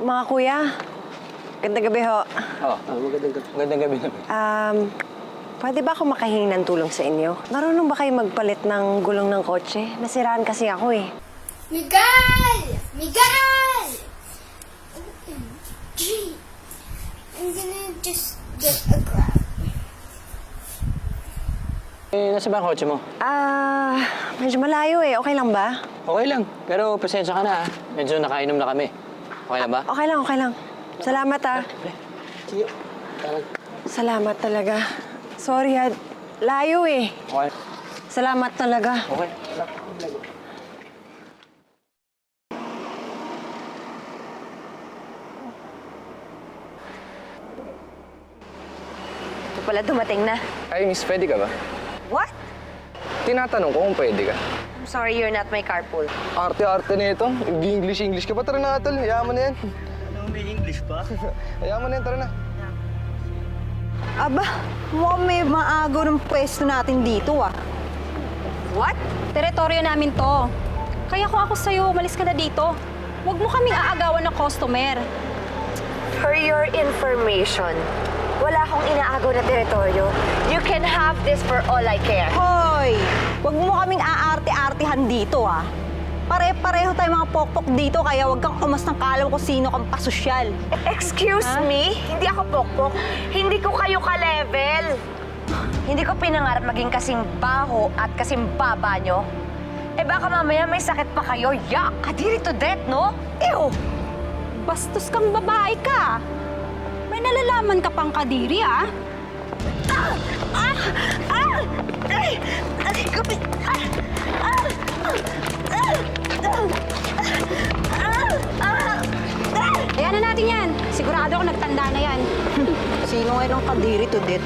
Mga kuya, gandang gabi ho. Magandang gabi naman. Pwede ba ako makahingi ng tulong sa inyo? Marunong ba kayo magpalit ng gulong ng kotse? Nasiraan kasi ako eh. Miguel! Miguel! I'm gonna just get a grab. Nasa ba ang kotse mo? Medyo malayo eh. Okay lang ba? Okay lang, pero pasensya ka na Medyo nakainom na kami. Okay na ba? Okay lang, okay lang. Salamat Sige. Salamat talaga. Sorry layo eh. Okay. Salamat talaga. Okay. Ito pala dumating na. Ay, miss, pwede ka ba? What? Tinatanong ko kung pwede ka. I'm sorry you're not my carpool. Arte-arte na ito. English ka pa. Tara na, tol. Hayaan mo na yan. Ano, may English pa? Hayaan mo na yan. Tara na. Aba, mukhang may maagaw ng pwesto natin dito ah. What? Teritoryo namin to. Kaya kung ako sa'yo, umalis ka na dito. Huwag mo kaming aagawan ng customer. For your information, wala akong inaagaw na teritoryo. You can have this for all I care. Hoy! Huwag mo kaming aarte-artehan dito ah. Pare-pareho tayo mga pokpok dito kaya huwag kang umas ng kalam kung sino kang pasosyal. Excuse me? Hindi ako pokpok. Hindi ko kayo ka-level. Hindi ko pinangarap maging kasing baho at kasing baba nyo. Eh baka mamaya may sakit pa kayo. Yak! Kadiri to death, no? Ew! Bastos kang babae ka. May nalalaman ka pang kadiri, ah. Ay! Ay! Kapi! Ayan na natin yan. Sigurado ako nagtanda na yan. Sino ngayon ang kadiri to death?